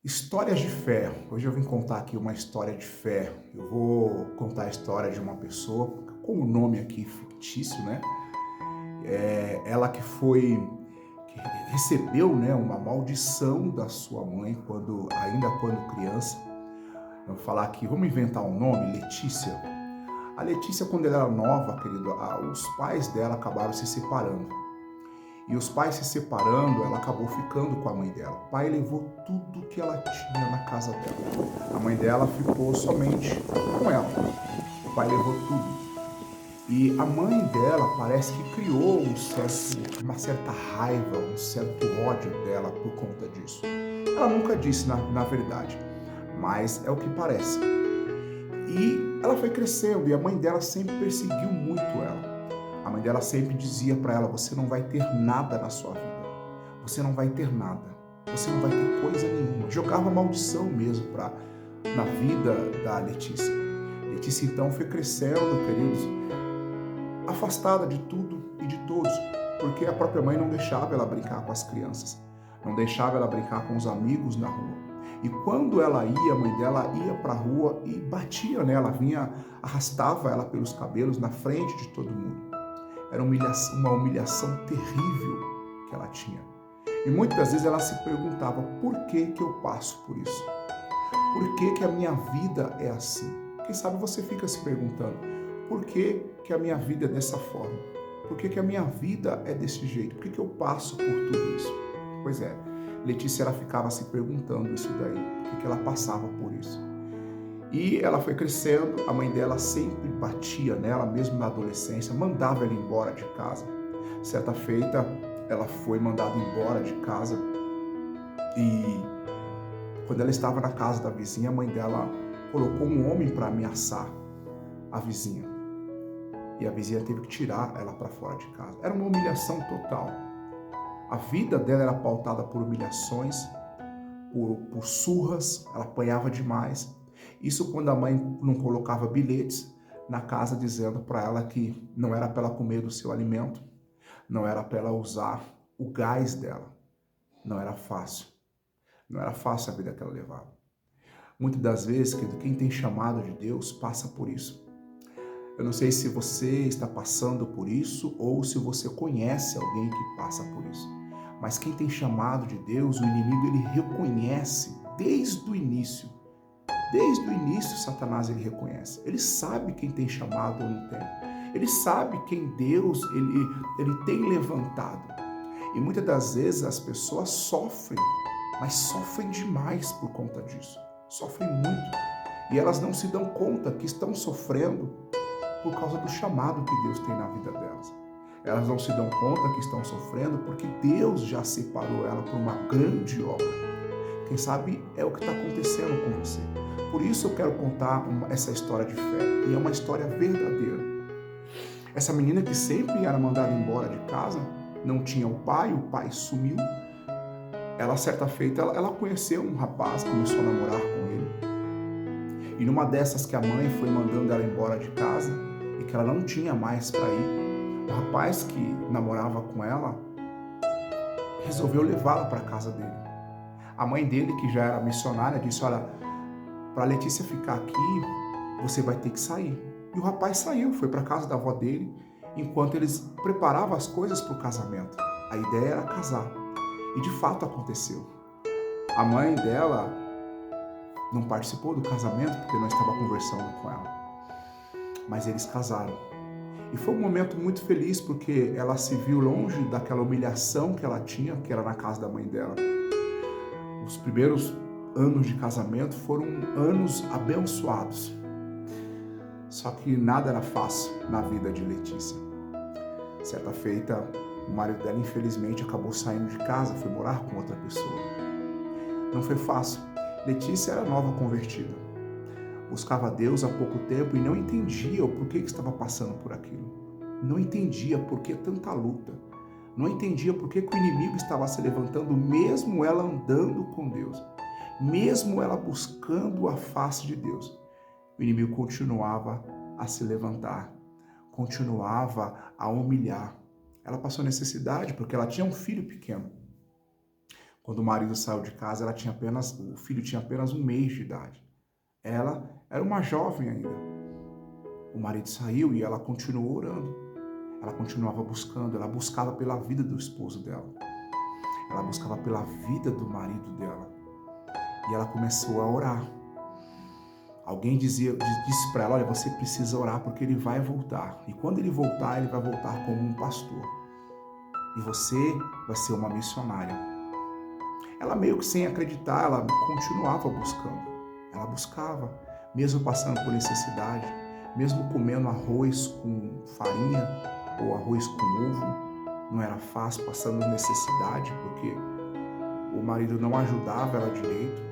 Histórias de fé. Hoje eu vim contar aqui uma história de fé. Eu vou contar a história de uma pessoa com o nome aqui fictício, né? Ela que recebeu, né, uma maldição da sua mãe ainda quando criança. Vamos falar aqui, vamos inventar um nome, Letícia. A Letícia, quando ela era nova, querido, os pais dela acabaram se separando. E os pais se separando, ela acabou ficando com a mãe dela. O pai levou tudo que ela tinha na casa dela. A mãe dela ficou somente com ela. O pai levou tudo. E a mãe dela parece que criou uma certa raiva, um certo ódio dela por conta disso. Ela nunca disse na verdade, mas é o que parece. E ela foi crescendo e a mãe dela sempre perseguiu muito ela. A mãe dela sempre dizia para ela: você não vai ter nada na sua vida. Você não vai ter nada. Você não vai ter coisa nenhuma. Jogava maldição mesmo na vida da Letícia. Letícia então foi crescendo, queridos, afastada de tudo e de todos, porque a própria mãe não deixava ela brincar com as crianças, não deixava ela brincar com os amigos na rua. E quando ela ia, a mãe dela ia para a rua e batia nela, arrastava ela pelos cabelos na frente de todo mundo. Era uma humilhação terrível que ela tinha. E muitas vezes ela se perguntava: por que que eu passo por isso? Por que que a minha vida é assim? Quem sabe você fica se perguntando: por que que a minha vida é dessa forma? Por que que a minha vida é desse jeito? Por que que eu passo por tudo isso? Pois é, Letícia ela ficava se perguntando isso daí, por que que ela passava por isso. E ela foi crescendo, a mãe dela sempre batia nela, mesmo na adolescência, mandava ela embora de casa. Certa feita, ela foi mandada embora de casa e quando ela estava na casa da vizinha, a mãe dela colocou um homem para ameaçar a vizinha. E a vizinha teve que tirar ela para fora de casa. Era uma humilhação total. A vida dela era pautada por humilhações, por surras, ela apanhava demais. Isso quando a mãe não colocava bilhetes na casa dizendo para ela que não era para ela comer do seu alimento, não era para ela usar o gás dela. Não era fácil. Não era fácil a vida que ela levava. Muitas das vezes, querido, quem tem chamado de Deus passa por isso. Eu não sei se você está passando por isso ou se você conhece alguém que passa por isso. Mas quem tem chamado de Deus, o inimigo ele reconhece desde o início. Desde o início, Satanás ele reconhece. Ele sabe quem tem chamado ou não tem. Ele sabe quem Deus ele tem levantado. E muitas das vezes as pessoas sofrem, mas sofrem demais por conta disso. Sofrem muito. E elas não se dão conta que estão sofrendo por causa do chamado que Deus tem na vida delas. Elas não se dão conta que estão sofrendo porque Deus já separou ela para uma grande obra. Quem sabe é o que está acontecendo com você. Por isso eu quero contar essa história de fé. E é uma história verdadeira. Essa menina que sempre era mandada embora de casa, não tinha o pai sumiu. Ela, certa feita, ela conheceu um rapaz, começou a namorar com ele. E numa dessas que a mãe foi mandando ela embora de casa e que ela não tinha mais para ir, o rapaz que namorava com ela resolveu levá-la para a casa dele. A mãe dele, que já era missionária, disse: olha, para Letícia ficar aqui, você vai ter que sair. E o rapaz saiu, foi para a casa da avó dele, enquanto eles preparavam as coisas para o casamento. A ideia era casar. E de fato aconteceu. A mãe dela não participou do casamento porque não estava conversando com ela. Mas eles casaram. E foi um momento muito feliz porque ela se viu longe daquela humilhação que ela tinha, que era na casa da mãe dela. Os primeiros anos de casamento foram anos abençoados. Só que nada era fácil na vida de Letícia. Certa feita, o marido dela, infelizmente, acabou saindo de casa, foi morar com outra pessoa. Não foi fácil. Letícia era nova convertida. Buscava Deus há pouco tempo e não entendia o porquê que estava passando por aquilo. Não entendia por que tanta luta. Não entendia por que o inimigo estava se levantando, mesmo ela andando com Deus. Mesmo ela buscando a face de Deus. O inimigo continuava a se levantar. Continuava a humilhar. Ela passou necessidade porque ela tinha um filho pequeno. Quando o marido saiu de casa, o filho tinha apenas 1 mês de idade. Ela era uma jovem ainda. O marido saiu e ela continuou orando. Ela continuava buscando, ela buscava pela vida do esposo dela. Ela buscava pela vida do marido dela. E ela começou a orar. Alguém disse para ela, olha, você precisa orar porque ele vai voltar. E quando ele vai voltar como um pastor. E você vai ser uma missionária. Ela meio que sem acreditar, ela continuava buscando. Ela buscava, mesmo passando por necessidade, mesmo comendo arroz com farinha ou arroz com ovo. Não era fácil, passando necessidade, porque o marido não ajudava ela direito.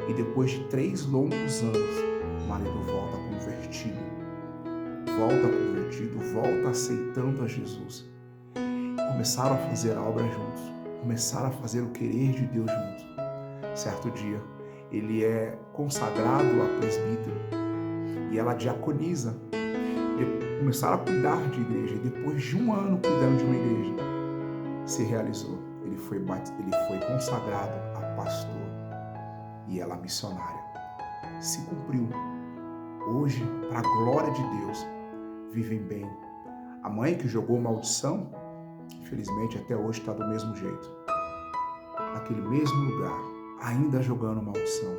E depois de 3 longos anos, o marido volta convertido, volta aceitando a Jesus. Começaram a fazer a obra juntos, começaram a fazer o querer de Deus juntos. Certo dia, ele é consagrado a presbítero e ela diaconiza. Começaram a cuidar de igreja e depois de 1 ano cuidando de uma igreja, se realizou. Ele foi consagrado a pastor e ela missionária. Se cumpriu. Hoje, para a glória de Deus, vivem bem. A mãe que jogou maldição, infelizmente até hoje está do mesmo jeito. Naquele mesmo lugar, ainda jogando maldição.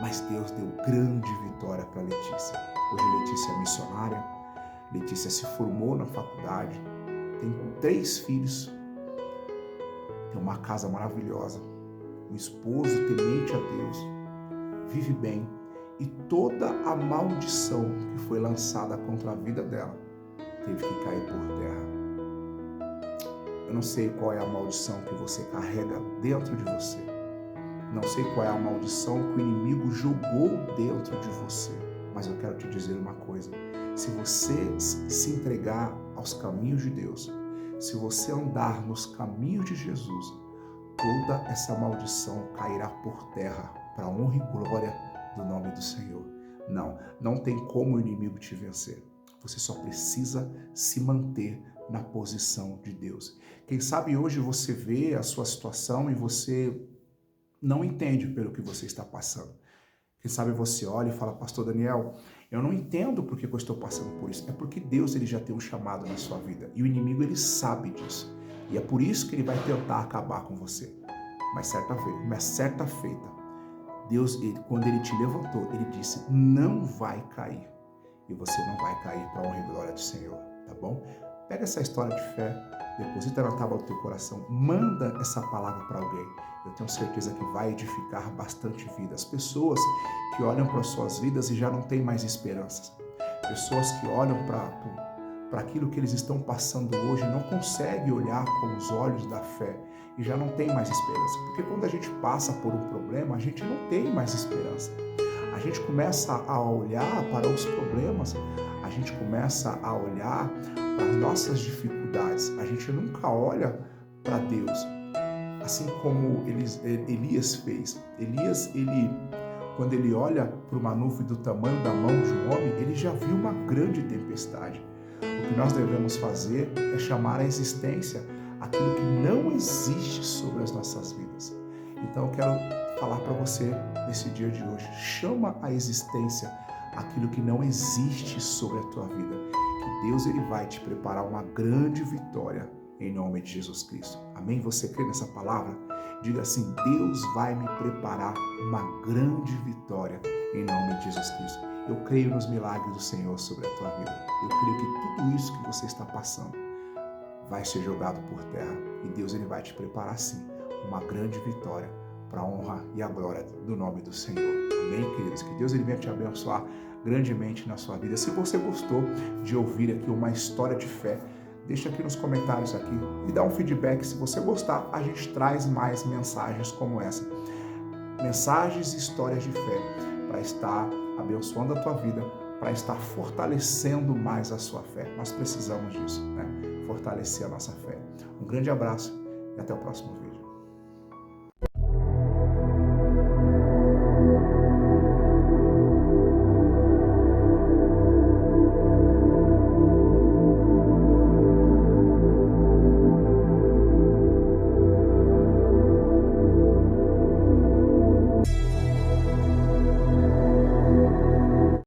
Mas Deus deu grande vitória para Letícia. Hoje Letícia é missionária. Letícia se formou na faculdade. Tem 3 filhos. Tem uma casa maravilhosa. Um esposo temente a Deus. Vive bem. E toda a maldição que foi lançada contra a vida dela teve que cair por terra. Eu não sei qual é a maldição que você carrega dentro de você. Não sei qual é a maldição que o inimigo jogou dentro de você. Mas eu quero te dizer uma coisa. Se você se entregar aos caminhos de Deus, se você andar nos caminhos de Jesus, toda essa maldição cairá por terra para a honra e glória do nome do Senhor. Não tem como o inimigo te vencer. Você só precisa se manter na posição de Deus. Quem sabe hoje você vê a sua situação e você não entende pelo que você está passando. Quem sabe você olha e fala, pastor Daniel, eu não entendo por que eu estou passando por isso. É porque Deus ele já tem um chamado na sua vida. E o inimigo ele sabe disso. E é por isso que ele vai tentar acabar com você. Mas certa feita, Deus, quando ele te levantou, ele disse, não vai cair. E você não vai cair para a honra e glória do Senhor, tá bom? Pega essa história de fé, deposita na tábua do teu coração, manda essa palavra para alguém. Eu tenho certeza que vai edificar bastante vida. As pessoas que olham para as suas vidas e já não têm mais esperanças. Pessoas que olham para aquilo que eles estão passando hoje, não conseguem olhar com os olhos da fé e já não tem mais esperança. Porque quando a gente passa por um problema, a gente não tem mais esperança. A gente começa a olhar para os problemas, a gente começa a olhar para as nossas dificuldades. A gente nunca olha para Deus, assim como Elias fez. Elias, quando ele olha para uma nuvem do tamanho da mão de um homem, ele já viu uma grande tempestade. O que nós devemos fazer é chamar à existência aquilo que não existe sobre as nossas vidas. Então eu quero falar para você nesse dia de hoje, chama à existência aquilo que não existe sobre a tua vida, que Deus ele vai te preparar uma grande vitória em nome de Jesus Cristo. Amém? Você crê nessa palavra? Diga assim, Deus vai me preparar uma grande vitória em nome de Jesus Cristo. Eu creio nos milagres do Senhor sobre a tua vida. Eu creio que tudo isso que você está passando vai ser jogado por terra e Deus ele vai te preparar sim uma grande vitória para a honra e a glória do nome do Senhor. Amém, queridos? Que Deus ele venha te abençoar grandemente na sua vida. Se você gostou de ouvir aqui uma história de fé, deixa aqui nos comentários aqui, me dá um feedback. Se você gostar, a gente traz mais mensagens como essa. Mensagens e histórias de fé para estar abençoando a tua vida, para estar fortalecendo mais a sua fé. Nós precisamos disso, né? Fortalecer a nossa fé. Um grande abraço e até o próximo vídeo.